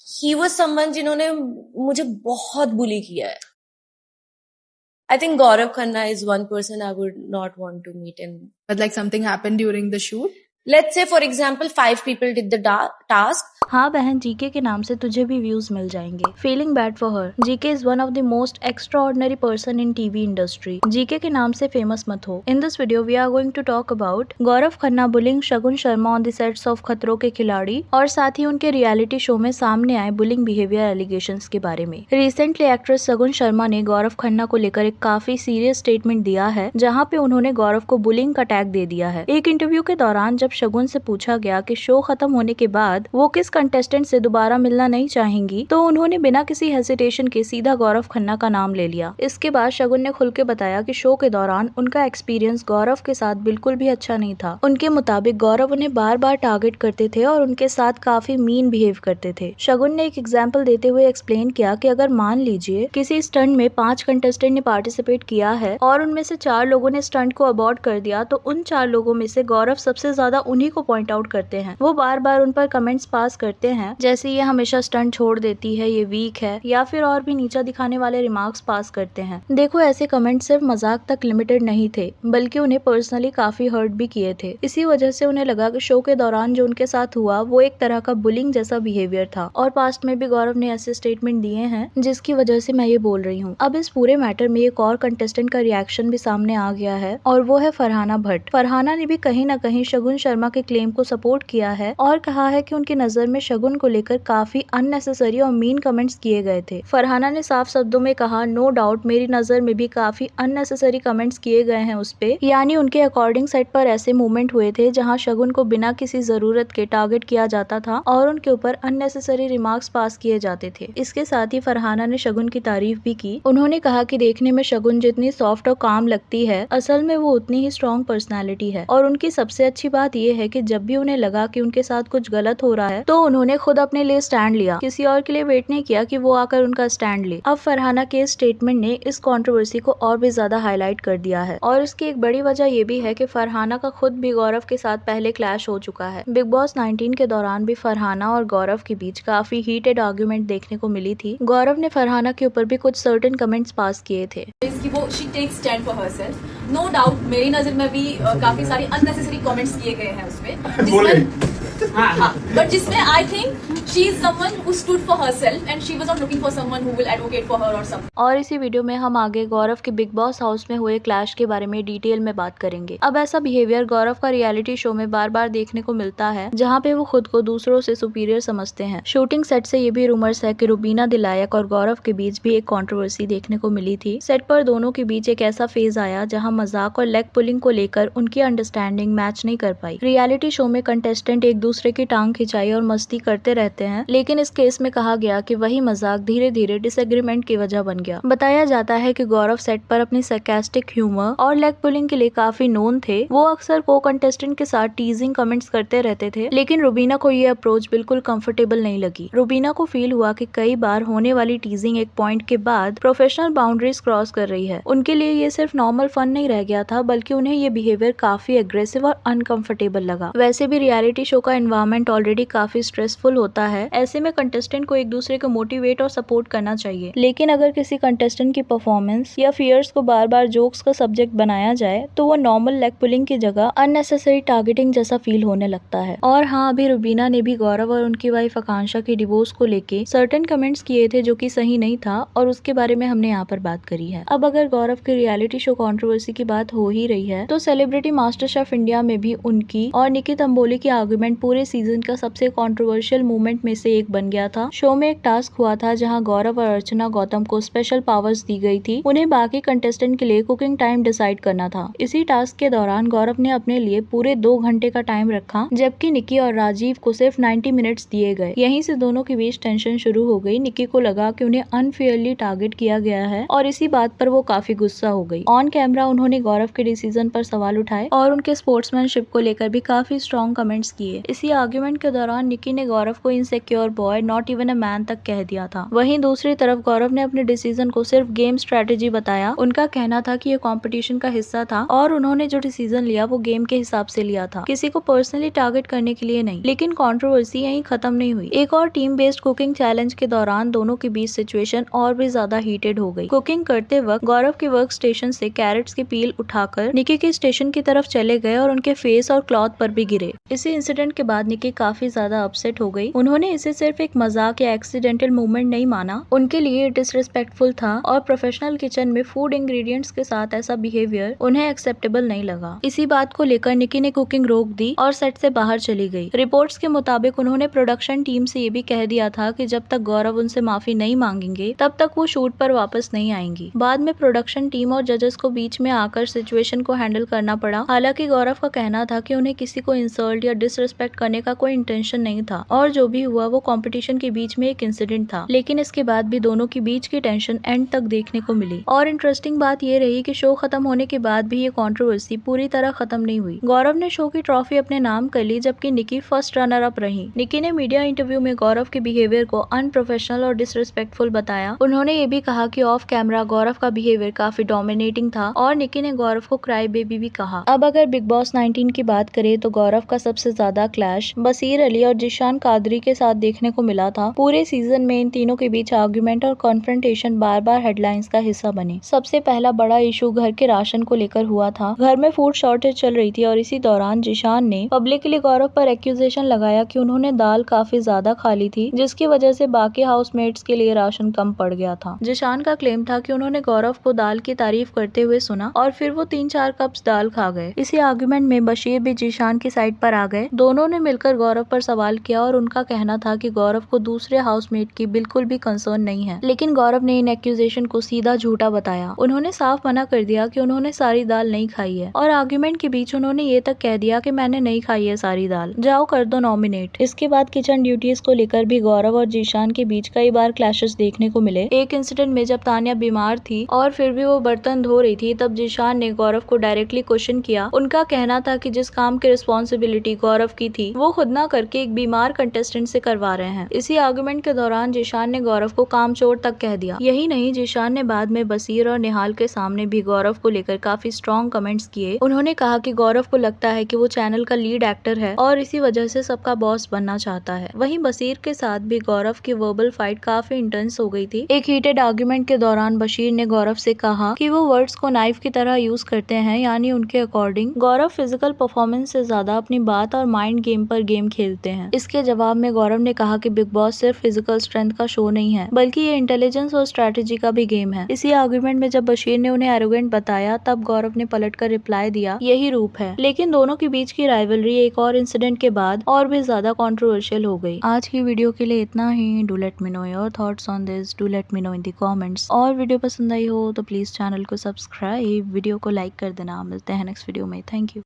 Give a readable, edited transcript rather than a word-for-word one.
He was someone जिन्होंने मुझे बहुत बुली किया है. I think Gaurav Khanna is one person I would not want to meet. And But like something happened during the shoot? let's say, for example, 5 people did the task. हाँ बहन, GK के नाम से तुझे भी व्यूज मिल जाएंगे. Feeling bad for her. GK is one of the most extraordinary person in TV industry. GK के नाम से फेमस मत हो. In this video we are going to talk about Gaurav Khanna bullying Shagun Sharma on the sets of Khatron ke खिलाड़ी, और साथ ही उनके reality show में सामने आए बुलिंग बिहेवियर एलिगेशंस के बारे में. रिसेंटली एक्ट्रेस शगुन शर्मा ने गौरव खन्ना को लेकर एक काफी सीरियस स्टेटमेंट दिया है, जहाँ पे उन्होंने गौरव को बुलिंग का टैग दे दिया है. एक इंटरव्यू के दौरान जब शगुन से पूछा गया कि शो खत्म होने के बाद वो किस कंटेस्टेंट से दोबारा मिलना नहीं चाहेंगी, तो उन्होंने बिना किसी हेसिटेशन के सीधा गौरव खन्ना का नाम ले लिया. इसके बाद शगुन ने खुल के बताया कि शो के दौरान उनका एक्सपीरियंस गौरव के साथ बिल्कुल भी अच्छा नहीं था. उनके मुताबिक गौरव उन्हें बार बार टारगेट करते थे और उनके साथ काफी मीन बिहेव करते थे. शगुन ने एक एग्जाम्पल देते हुए एक्सप्लेन किया कि अगर मान लीजिए किसी स्टंट में 5 कंटेस्टेंट ने पार्टिसिपेट किया है और उनमें से 4 लोगों ने स्टंट को अबॉर्ट कर दिया, तो उन 4 लोगों में से गौरव सबसे ज्यादा उन्हीं को पॉइंट आउट करते हैं. वो बार बार उन पर कमेंट्स पास करते हैं, जैसे ये हमेशा स्टंट छोड़ देती है, ये वीक है, या फिर और भी नीचा दिखाने वाले रिमार्क्स पास करते हैं. देखो, ऐसे कमेंट सिर्फ मजाक तक लिमिटेड नहीं थे, बल्कि उन्हें पर्सनली काफी हर्ट भी किए थे. इसी वजह से उन्हें लगा कि शो के दौरान जो उनके साथ हुआ वो एक तरह का बुलिंग जैसा बिहेवियर था. और पास्ट में भी गौरव ने ऐसे स्टेटमेंट दिए हैं, जिसकी वजह से मैं ये बोल रही हूँ. अब इस पूरे मैटर में एक और कंटेस्टेंट का रिएक्शन भी सामने आ गया है, और वो है फरहाना भट्ट. फरहाना ने भी कहीं न कहीं शगुन शर्मा के क्लेम को सपोर्ट किया है और कहा है कि उनकी नजर में शगुन को लेकर काफी अननेसेसरी और मीन कमेंट्स किए गए थे. फरहाना ने साफ शब्दों में कहा, नो डाउट मेरी नजर में भी काफी अननेसेसरी कमेंट्स किए गए हैं उस पे. यानी उनके अकॉर्डिंग सेट पर ऐसे मूवमेंट हुए थे जहां शगुन को बिना किसी जरूरत के टारगेट किया जाता था और उनके ऊपर अननेसेसरी रिमार्क्स पास किए जाते थे. इसके साथ ही फरहाना ने शगुन की तारीफ भी की. उन्होंने कहा कि देखने में शगुन जितनी सॉफ्ट और काम लगती है, असल में वो उतनी ही स्ट्रॉन्ग पर्सनैलिटी है. और उनकी सबसे अच्छी बात ये है कि जब भी उन्हें लगा कि उनके साथ कुछ गलत हो रहा है, तो उन्होंने खुद अपने लिए स्टैंड लिया. किसी और के लिए वेट नहीं किया कि वो आकर उनका स्टैंड ले. अब फरहाना के स्टेटमेंट ने इस कंट्रोवर्सी को और भी ज्यादा हाईलाइट कर दिया है. और इसकी एक बड़ी वजह ये भी है कि फरहाना का खुद भी गौरव के साथ पहले क्लैश हो चुका है. बिग बॉस 19 के दौरान भी फरहाना और गौरव के बीच काफी हीटेड आर्ग्यूमेंट देखने को मिली थी. गौरव ने फरहाना के ऊपर भी कुछ सर्टेन कमेंट्स पास किए थे. वो she takes stand for herself. No doubt मेरी नजर में भी काफी सारे अननेसेसरी कमेंट्स किए गए हैं उसमें, but जिसमें I think she is someone who stood for herself and she was not looking for someone who will advocate for her or something. और इसी वीडियो में हम आगे गौरव के बिग बॉस हाउस में हुए क्लैश के बारे में डिटेल में बात करेंगे. अब ऐसा बिहेवियर गौरव का रियलिटी शो में बार बार देखने को मिलता है, जहाँ पे वो खुद को दूसरों से सुपीरियर समझते हैं. शूटिंग सेट से ये भी रूमर्स है कि रुबीना दिलायक और गौरव के बीच भी एक कंट्रोवर्सी देखने को मिली थी. सेट पर दोनों के बीच एक ऐसा फेज आया जहाँ मजाक और लेग पुलिंग को लेकर उनकी अंडरस्टैंडिंग मैच नहीं कर पाई. रियलिटी शो में कंटेस्टेंट एक दूसरे की टांग खिंचाई और मस्ती करते रहते हैं, लेकिन इस केस में कहा गया कि वही मजाक धीरे धीरे डिसएग्रीमेंट की वजह बन गया. बताया जाता है कि गौरव सेट पर अपनी सरकास्टिक ह्यूमर और लेग पुलिंग के लिए काफी नोन थे. वो अक्सर को कंटेस्टेंट के साथ टीजिंग कमेंट्स करते रहते थे, लेकिन रुबीना को ये अप्रोच बिल्कुल कंफर्टेबल नहीं लगी. रुबीना को फील हुआ कि कई बार होने वाली टीजिंग एक पॉइंट के बाद प्रोफेशनल बाउंड्रीज क्रॉस कर रही है. उनके लिए ये सिर्फ नॉर्मल फन नहीं रह गया था, बल्कि उन्हें ये बिहेवियर काफी एग्रेसिव और अनकंफर्टेबल लगा. वैसे भी रियलिटी शो का एनवायरनमेंट ऑलरेडी काफी स्ट्रेसफुल होता है. ऐसे में कंटेस्टेंट को एक दूसरे को मोटिवेट और सपोर्ट करना चाहिए. लेकिन अगर किसी कंटेस्टेंट की परफॉर्मेंस या फियर्स को बार बार जोक्स का सब्जेक्ट बनाया जाए, तो वो नॉर्मल लेग पुलिंग की जगह अननेसेसरी टारगेटिंग जैसा फील होने लगता है. और हाँ, अभी रुबीना ने भी गौरव और उनकी वाइफ आकांक्षा के डिवोर्स को लेके सर्टेन कमेंट्स किए थे, जो कि सही नहीं था, और उसके बारे में हमने यहाँ पर बात करी है. अब अगर गौरव के रियलिटी शो कंट्रोवर्सी की बात हो ही रही है, तो सेलिब्रिटी मास्टर शेफ इंडिया में भी उनकी और निकी तंबोली की आर्गुमेंट पूरे सीजन का सबसे कंट्रोवर्शियल मूवमेंट में से एक बन गया था. शो में एक टास्क हुआ था जहां गौरव और अर्चना गौतम को स्पेशल पावर्स दी गई थी. उन्हें बाकी कंटेस्टेंट के लिए कुकिंग टाइम डिसाइड करना था. इसी टास्क के दौरान गौरव ने अपने लिए पूरे 2 घंटे का टाइम रखा, जबकि निकी और राजीव को सिर्फ 90 मिनट्स दिए गए. यहीं से दोनों के बीच टेंशन शुरू हो गई. निकी को लगा कि उन्हें अनफेयरली टारगेट किया गया है, और इसी बात पर वो काफी गुस्सा हो गई. ऑन कैमरा उन्होंने गौरव के डिसीजन पर सवाल उठाए और उनके स्पोर्ट्समैनशिप को लेकर भी काफी स्ट्रॉन्ग कमेंट्स किए. इसी आर्ग्यूमेंट के दौरान निकी ने गौरव को insecure boy, not even a man तक कह दिया था। वहीं दूसरी तरफ गौरव ने अपने डिसीजन को सिर्फ गेम स्ट्रेटेजी बताया। उनका कहना था कि ये कंपटीशन का हिस्सा था और उन्होंने जो डिसीजन लिया वो गेम के हिसाब से लिया था, किसी को पर्सनली टारगेट करने के लिए नहीं। लेकिन कंट्रोवर्सी यहीं खत्म नहीं हुई। एक और टीम बेस्ड कुकिंग चैलेंज के दौरान दोनों के बीच सिचुएशन और भी ज्यादा हीटेड हो गई। कुकिंग करते वक्त गौरव के वर्क स्टेशन से कैरेट्स की पील उठाकर निकी के स्टेशन की तरफ चले गए और उनके फेस और क्लॉथ पर भी गिरे। इसी इंसिडेंट के बाद निकी काफी ज्यादा अपसेट हो गई। उन्होंने इसे सिर्फ एक मजाक या एक्सीडेंटल मूवमेंट नहीं माना, उनके लिए डिसरिस्पेक्टफुल था और प्रोफेशनल किचन में फूड इंग्रेडिएंट्स के साथ ऐसा बिहेवियर उन्हें एक्सेप्टेबल नहीं लगा। इसी बात को लेकर निकी ने कुकिंग रोक दी और सेट से बाहर चली गई। रिपोर्ट्स के मुताबिक उन्होंने प्रोडक्शन टीम से ये भी कह दिया था कि जब तक गौरव उनसे माफी नहीं मांगेंगे तब तक वो शूट पर वापस नहीं आएंगी। बाद में प्रोडक्शन टीम और जजेस को बीच में आकर सिचुएशन को हैंडल करना पड़ा। हालांकि गौरव का कहना था कि उन्हें किसी को इंसल्ट या डिसरिस्पेक्ट करने का कोई इंटेंशन नहीं था और जो भी हुआ वो कंपटीशन के बीच में एक इंसिडेंट था। लेकिन इसके बाद भी दोनों के बीच की टेंशन एंड तक देखने को मिली। और इंटरेस्टिंग बात ये रही कि शो खत्म होने के बाद भी ये कंट्रोवर्सी पूरी तरह खत्म नहीं हुई। गौरव ने शो की ट्रॉफी अपने नाम कर ली, जबकि निकी फर्स्ट रनर अप रही। निकी ने मीडिया इंटरव्यू में गौरव के बिहेवियर को अनप्रोफेशनल और डिसरिस्पेक्टफुल बताया। उन्होंने ये भी कहा कि ऑफ कैमरा गौरव का बिहेवियर काफी डोमिनेटिंग था और निकी ने गौरव को क्राई बेबी भी कहा। अब अगर बिग बॉस 19 की बात करें तो गौरव का सबसे ज्यादा क्लैश बसीर अली और जिशान कादरी के साथ देखने को मिला था। पूरे सीजन में इन तीनों के बीच आर्गुमेंट और कॉन्फ्रंटेशन बार बार हेडलाइंस का हिस्सा बने। सबसे पहला बड़ा इशू घर के राशन को लेकर हुआ था। घर में फूड शॉर्टेज चल रही थी और इसी दौरान जिशान ने पब्लिकली गौरव पर एक्यूजेशन लगाया कि उन्होंने दाल काफी ज्यादा खा ली थी, जिसकी वजह से बाकी हाउसमेट्स के लिए राशन कम पड़ गया था। जिशान का क्लेम था कि उन्होंने गौरव को दाल की तारीफ करते हुए सुना और फिर वो 3-4 कप्स दाल खा गए। इसी आर्गुमेंट में बशीर भी जिशान की साइड पर आ गए। दोनों ने मिलकर गौरव पर सवाल किया और उनका कहना था कि गौरव को दूसरे हाउसमेट की बिल्कुल भी कंसर्न नहीं है। लेकिन गौरव ने इन एक्यूजेशन को सीधा झूठा बताया। उन्होंने साफ मना कर दिया कि उन्होंने सारी दाल नहीं खाई है और आर्गुमेंट के बीच उन्होंने ये तक कह दिया कि मैंने नहीं खाई है सारी दाल, जाओ कर दो नॉमिनेट। इसके बाद किचन ड्यूटीज को लेकर भी गौरव और जिशान के बीच कई बार क्लैशेस देखने को मिले। एक इंसिडेंट में जब तानिया बीमार थी और फिर भी वो बर्तन धो रही थी, तब जिशान ने गौरव को डायरेक्टली क्वेश्चन किया। उनका कहना था कि जिस काम की रिस्पॉन्सिबिलिटी गौरव की थी वो खुद ना करके एक बीमार कंटेस्टेंट से करवा रहे हैं। इसी आर्गुमेंट के दौरान जिशान ने गौरव को कामचोर तक कह दिया। यही नहीं, जिशान ने बाद में बसीर और निहाल के सामने भी गौरव को लेकर काफी स्ट्रॉन्ग कमेंट्स किए। उन्होंने कहा कि गौरव को लगता है कि वो चैनल का लीड एक्टर है और इसी वजह से सबका बॉस बनना चाहता है। वहीं बसीर के साथ भी गौरव की वर्बल फाइट काफी इंटेंस हो गई थी। एक हीटेड आर्गुमेंट के दौरान बशीर ने गौरव से कहा कि वो वर्ड्स को नाइफ की तरह यूज करते हैं, यानी उनके अकॉर्डिंग गौरव फिजिकल परफॉर्मेंस से ज्यादा अपनी बात और माइंड गेम पर गेम खेलते हैं। इसके जवाब में गौरव ने कहा कि बिग बॉस सिर्फ फिजिकल स्ट्रेंथ का शो नहीं है, बल्कि ये इंटेलिजेंस और स्ट्रेटेजी का भी गेम है। इसी आर्गुमेंट में जब बशीर ने उन्हें एरोगेंट बताया, तब गौरव ने पलटकर रिप्लाई दिया, यही रूप है। लेकिन दोनों के बीच की राइवलरी एक और इंसिडेंट के बाद और भी ज्यादा कंट्रोवर्शियल हो गई। आज की वीडियो के लिए इतना ही। Do let me know your thoughts on this, do let me know in the comments. और वीडियो पसंद आई हो तो प्लीज चैनल को सब्सक्राइब, वीडियो को लाइक कर देना। मिलते हैं नेक्स्ट वीडियो में। Thank you.